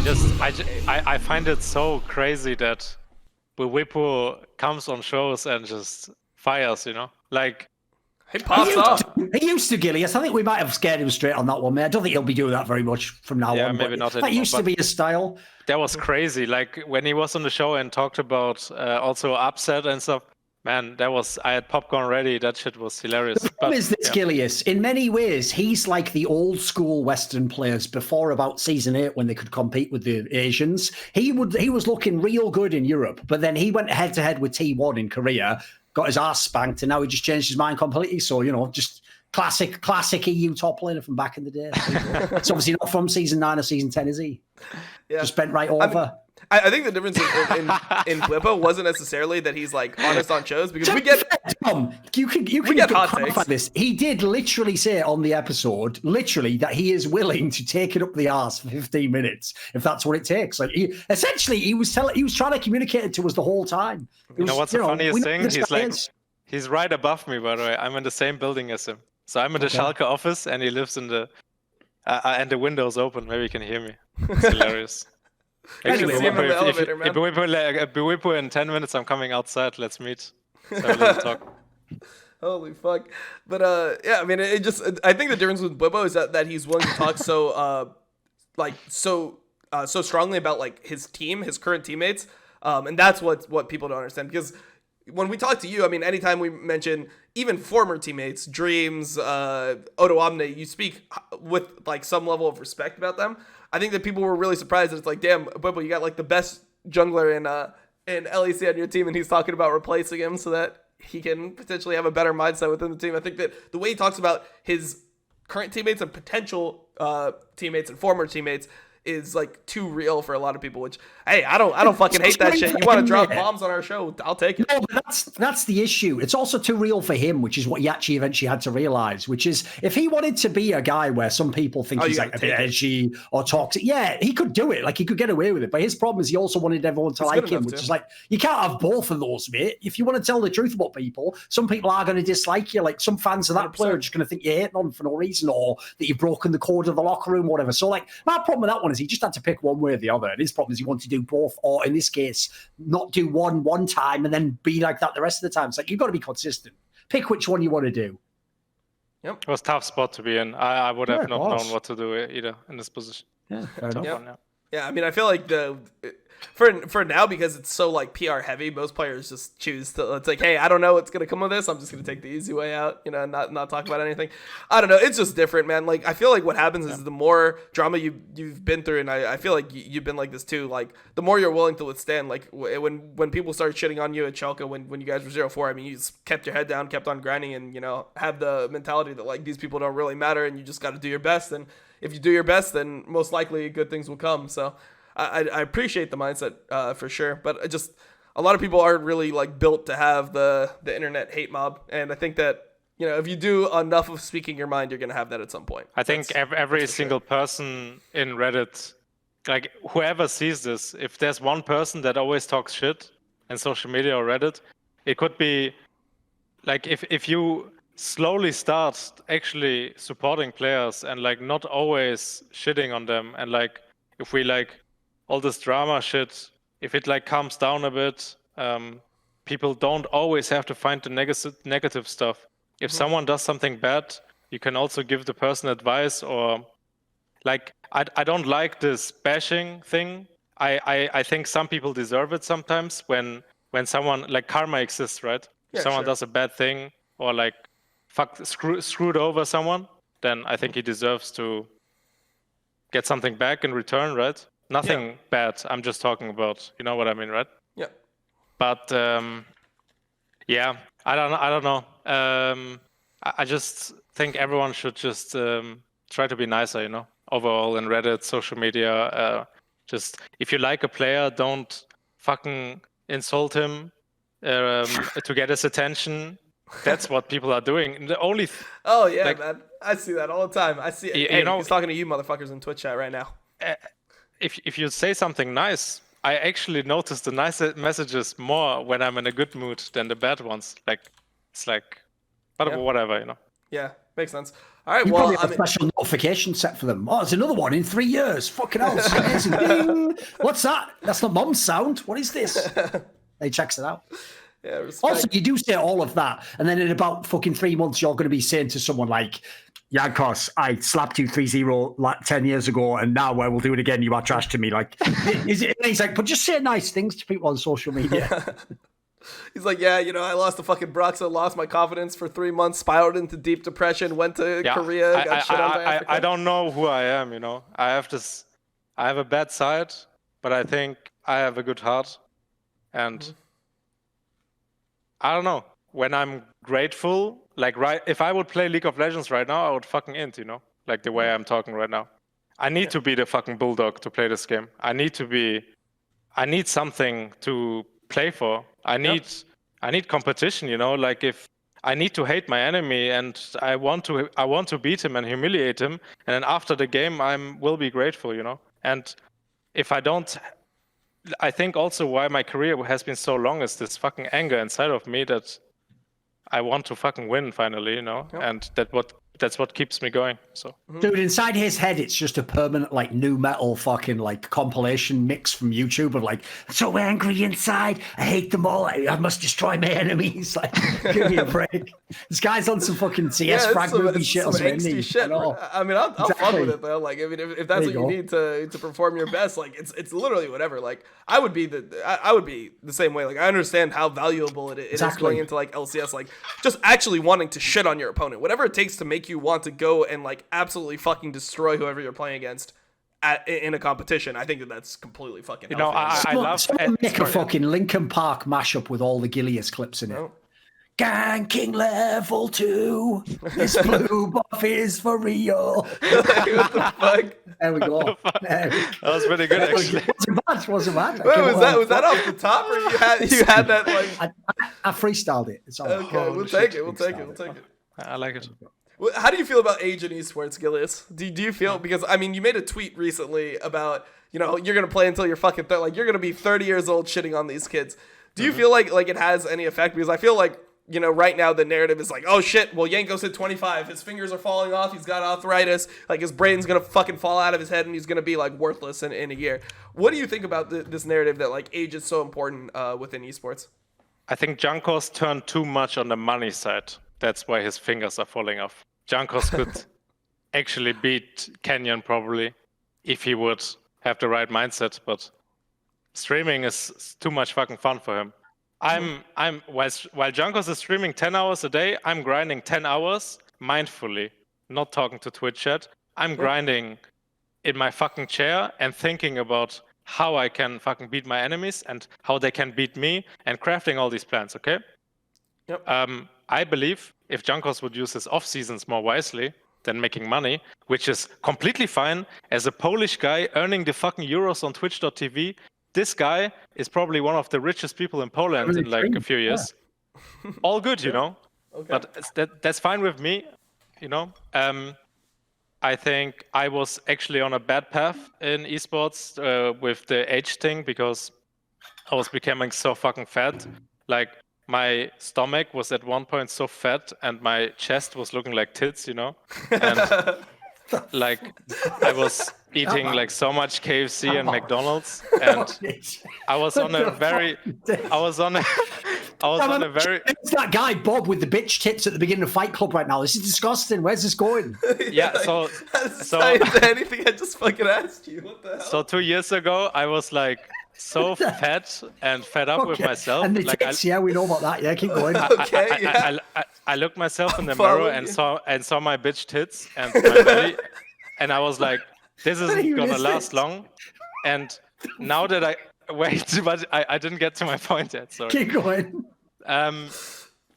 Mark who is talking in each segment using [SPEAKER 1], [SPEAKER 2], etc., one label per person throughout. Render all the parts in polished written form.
[SPEAKER 1] I find it so crazy that Whippo comes on shows and just fires, you know? Like,
[SPEAKER 2] he pops off.
[SPEAKER 3] He used to, Gilius. I think we might have scared him straight on that one, mate. I don't think he'll be doing that very much from now on.
[SPEAKER 1] Maybe not anymore,
[SPEAKER 3] that used to be his style.
[SPEAKER 1] That was crazy. Like, when he was on the show and talked about also upset and stuff, man, I had popcorn ready. That shit was hilarious.
[SPEAKER 3] The problem is this, Gilius. In many ways, he's like the old school Western players before about season 8 when they could compete with the Asians. He was looking real good in Europe, but then he went head to head with T1 in Korea, got his ass spanked, and now he just changed his mind completely. So, you know, just classic EU top laner from back in the day. It's obviously not from season 9 or season 10, is he? Yeah. Just bent right over.
[SPEAKER 2] I think the difference in Flippo wasn't necessarily that he's like honest on shows, because we get
[SPEAKER 3] Tom, you can get hot takes. This. He did literally say on the episode, that he is willing to take it up the arse for 15 minutes if that's what it takes. Like he was trying to communicate it to us the whole time.
[SPEAKER 1] You know what's the funniest thing? He's right above me, by the way. I'm in the same building as him. So I'm in the Schalke office and he lives in the and the window's open. Maybe you can hear me. It's hilarious.
[SPEAKER 2] Anyway,
[SPEAKER 1] If in 10 minutes, I'm coming outside. Let's meet. Let's have a little talk.
[SPEAKER 2] Holy fuck! But yeah, I mean, I think the difference with Bwipo is that he's willing to talk so strongly about like his team, his current teammates, and that's what people don't understand. Because when we talk to you, I mean, anytime we mention even former teammates, Dreams, IWDominate, you speak with like some level of respect about them. I think that people were really surprised that it's like, damn, Bwipo, you got like the best jungler in LEC on your team, and he's talking about replacing him so that he can potentially have a better mindset within the team. I think that the way he talks about his current teammates and potential teammates and former teammates is like too real for a lot of people, which, hey, I don't fucking hate that shit. You want to drop bombs on our show, I'll take it.
[SPEAKER 3] No, but that's the issue. It's also too real for him, which is what he actually eventually had to realize, which is if he wanted to be a guy where some people think he's like a bit edgy or toxic, yeah, he could do it. Like he could get away with it. But his problem is he also wanted everyone to like him, which is like, you can't have both of those, mate. If you want to tell the truth about people, some people are going to dislike you. Like some fans of that 100%. Player are just going to think you're hating on for no reason, or that you've broken the code of the locker room, whatever. So like my problem with that one is he just had to pick one way or the other. And his problem is he wanted to do both, or in this case, not do one time and then be like that the rest of the time. It's like, you've got to be consistent. Pick which one you want to do.
[SPEAKER 2] Yep.
[SPEAKER 1] It was a tough spot to be in. I would have not known what to do either in this position.
[SPEAKER 3] Yeah, fair enough.
[SPEAKER 2] Yeah, I mean, I feel like for now, because it's so like PR heavy, most players just choose to, it's like, hey, I don't know what's gonna come of this, I'm just gonna take the easy way out, you know, and not talk about anything. I don't know, it's just different, man. Like I feel like what happens is the more drama you've been through, and I feel like you've been like this too, like the more you're willing to withstand. Like when people started shitting on you at Schalke when you guys were 0-4, I mean, you just kept your head down, kept on grinding, and you know, have the mentality that like these people don't really matter, and you just got to do your best. And if you do your best, then most likely good things will come. So I appreciate the mindset for sure, but just a lot of people aren't really like built to have the internet hate mob, and I think that, you know, if you do enough of speaking your mind, you're gonna have that at some point.
[SPEAKER 1] I think every single person in Reddit, like whoever sees this, if there's one person that always talks shit in social media or Reddit, it could be like if you slowly start actually supporting players and like not always shitting on them, and like if we like all this drama shit, if it like calms down a bit, people don't always have to find the negative stuff. If someone does something bad, you can also give the person advice, or like I don't like this bashing thing. I think some people deserve it sometimes when someone, like, karma exists, right?
[SPEAKER 2] Yeah,
[SPEAKER 1] if someone does a bad thing or like screwed over someone, then I think he deserves to get something back in return, right? Nothing bad. I'm just talking about, you know what I mean, right?
[SPEAKER 2] Yeah.
[SPEAKER 1] But yeah, I don't know. I just think everyone should just try to be nicer, you know, overall in Reddit, social media. Just if you like a player, don't fucking insult him to get his attention. That's what people are doing. The only
[SPEAKER 2] oh yeah, like, man, I see that all the time. I see. Hey, you know, he's talking to you motherfuckers in Twitch chat right now.
[SPEAKER 1] If you say something nice, I actually notice the nice messages more when I'm in a good mood than the bad ones. Like it's like, but whatever, you know.
[SPEAKER 2] Yeah, makes sense. All right,
[SPEAKER 3] You
[SPEAKER 2] well,
[SPEAKER 3] probably have a special notification set for them. Oh, there's another one in 3 years. Fucking hell, it's amazing. Ding. What's that? That's not Mom's sound. What is this? He checks it out.
[SPEAKER 2] Yeah, respect.
[SPEAKER 3] Also, you do say all of that, and then in about fucking 3 months, you're going to be saying to someone like, Yankos, I slapped you 3-0 like 10 years ago, and now I will do it again. You are trash to me. Like, he's like, but just say nice things to people on social media.
[SPEAKER 2] He's like, yeah, you know, I lost the fucking Broxo, lost my confidence for 3 months, spiraled into deep depression, went to Korea, got shit on by Africa.
[SPEAKER 1] I don't know who I am, you know. I have a bad side, but I think I have a good heart. And I don't know. When I'm grateful, like if I would play League of Legends right now, I would fucking int, you know, like the way I'm talking right now. I need to be the fucking bulldog to play this game. I need something to play for. I need competition, you know, like if I need to hate my enemy and I want to beat him and humiliate him, and then after the game will be grateful, you know. And if I don't, I think also why my career has been so long is this fucking anger inside of me that I want to fucking win finally, you know, and that's what keeps me going. So,
[SPEAKER 3] dude, inside his head, it's just a permanent like new metal fucking like compilation mix from YouTube of like, so angry inside, I hate them all, I must destroy my enemies. Like, give me a break. This guy's on some fucking CS frag movie shit or something.
[SPEAKER 2] Angsty shit. I mean, I'll fuck with it though. Like, I mean, if that's what you need to perform your best, like it's literally whatever. Like, I would be the same way. Like, I understand how valuable it is going into like LCS, like just actually wanting to shit on your opponent, whatever it takes to make you want to go and like absolutely fucking destroy whoever you're playing against in a competition. I think that's completely fucking healthy.
[SPEAKER 1] You know, I love
[SPEAKER 3] make a fucking Linkin Park mashup with all the Gilius clips in it. Gang King level 2. This blue buff is for real.
[SPEAKER 2] What the fuck?
[SPEAKER 3] There we go.
[SPEAKER 1] That was pretty good, actually.
[SPEAKER 3] Wasn't bad.
[SPEAKER 2] Wait, was that off the top, or you had that like?
[SPEAKER 3] I freestyled it. It's all right.
[SPEAKER 2] Okay, we'll take it.
[SPEAKER 1] I like it.
[SPEAKER 2] How do you feel about age in esports, Gilius? Do you feel, because I mean, you made a tweet recently about, you know, you're gonna play until you're fucking like you're gonna be 30 years old shitting on these kids. Do you feel like it has any effect? Because I feel like, you know, right now the narrative is like, oh shit, well Yanko's hit 25, his fingers are falling off, he's got arthritis, like his brain's gonna fucking fall out of his head and he's gonna be like worthless in a year. What do you think about this narrative that like age is so important within esports?
[SPEAKER 1] I think Jankos turned too much on the money side. That's why his fingers are falling off. Jankos could actually beat Canyon probably if he would have the right mindset, but streaming is too much fucking fun for him. While Jankos is streaming 10 hours a day, I'm grinding 10 hours mindfully, not talking to Twitch chat. I'm grinding in my fucking chair and thinking about how I can fucking beat my enemies and how they can beat me and crafting all these plans, okay?
[SPEAKER 2] Yep.
[SPEAKER 1] I believe if Jankos would use his off seasons more wisely than making money, which is completely fine as a Polish guy earning the fucking euros on Twitch.tv, this guy is probably one of the richest people in Poland in like a few years. Yeah. All good, you know. Okay. But that's fine with me, you know. I think I was actually on a bad path in esports with the age thing because I was becoming so fucking fat. Like, my stomach was at one point so fat and my chest was looking like tits, you know? And like I was eating like so much KFC and McDonald's, and I was on a very
[SPEAKER 3] It's that guy Bob with the bitch tits at the beginning of Fight Club right now. This is disgusting. Where's this going?
[SPEAKER 1] Yeah, so
[SPEAKER 2] anything I just fucking asked you. What the hell?
[SPEAKER 1] So 2 years ago I was like so fat and fed up with myself.
[SPEAKER 3] And the tits, yeah, we know about that. Yeah, keep going.
[SPEAKER 1] I looked myself in the mirror and saw my bitch tits and my belly, and I was like, this isn't gonna last long. And now that I didn't get to my point yet. Sorry.
[SPEAKER 3] Keep going.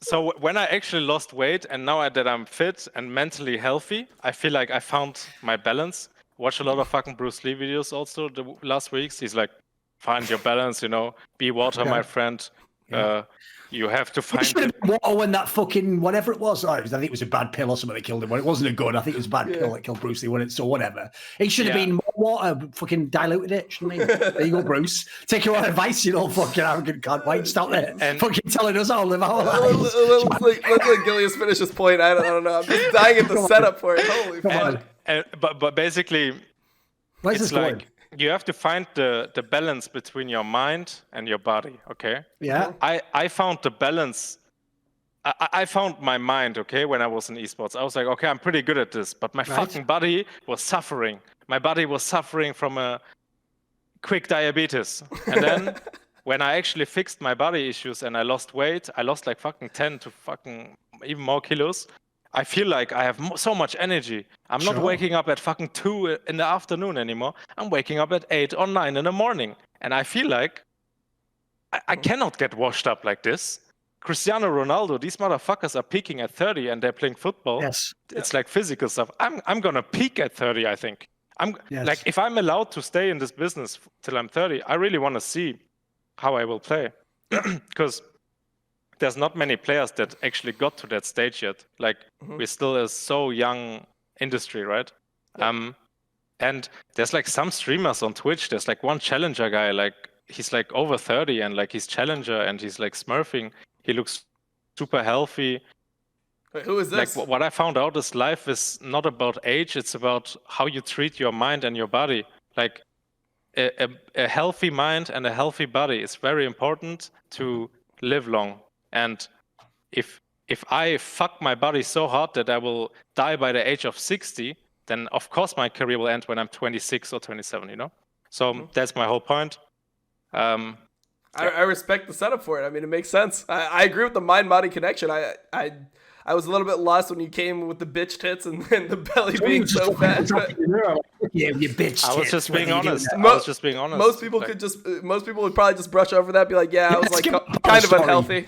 [SPEAKER 1] So when I actually lost weight and now that I'm fit and mentally healthy, I feel like I found my balance. Watched a lot of fucking Bruce Lee videos also the last weeks. He's like, find your balance, you know, be water, my friend. You have to
[SPEAKER 3] He
[SPEAKER 1] find
[SPEAKER 3] should have been water when that fucking whatever it was. I think it was a bad pill or something that killed him. Well, it wasn't a gun. I think it was a bad pill that killed Bruce Lee. When so whatever. He should have been more water. Fucking diluted it. Shouldn't he? There you go, Bruce. Take your advice, you know, fucking arrogant cunt. Why stop there? And fucking telling us all live our lives.
[SPEAKER 2] Let's let Gilius finish his point. I don't know. I'm just dying at the setup for it. Holy fuck.
[SPEAKER 1] But basically,
[SPEAKER 3] where's this going?
[SPEAKER 1] You have to find the balance between your mind and your body, okay?
[SPEAKER 3] Yeah.
[SPEAKER 1] I found the balance. I found my mind, okay, when I was in esports. I was like, okay, I'm pretty good at this, but my fucking body was suffering. My body was suffering from a quick diabetes. And then when I actually fixed my body issues and I lost weight, I lost like fucking 10 to fucking even more kilos. I feel like I have so much energy. I'm not waking up at fucking 2 in the afternoon anymore. I'm waking up at 8 or 9 in the morning. And I feel like I cannot get washed up like this. Cristiano Ronaldo, these motherfuckers are peaking at 30 and they're playing football.
[SPEAKER 3] Yes.
[SPEAKER 1] It's like physical stuff. I'm going to peak at 30, I think. Like, if I'm allowed to stay in this business till I'm 30, I really want to see how I will play. Because there's not many players that actually got to that stage yet. Like, we're still a so young industry, right? And there's like some streamers on Twitch. There's like one challenger guy, like he's like over 30 and like he's challenger and he's like smurfing. He looks super healthy.
[SPEAKER 2] Wait, who is this?
[SPEAKER 1] Like, what I found out is life is not about age. It's about how you treat your mind and your body. Like a healthy mind and a healthy body is very important to live long. And if I fuck my body so hard that I will die by the age of 60, then of course my career will end when I'm 26 or 27, you know? So that's my whole point.
[SPEAKER 2] I respect the setup for it. I mean, it makes sense. I agree with the mind-body connection. I was a little bit lost when you came with the bitch tits and the belly being so fat.
[SPEAKER 3] Yeah, you bitch tits.
[SPEAKER 1] I was just being honest. Most people
[SPEAKER 2] would probably just brush over that, be like, yeah, I was like kind of unhealthy.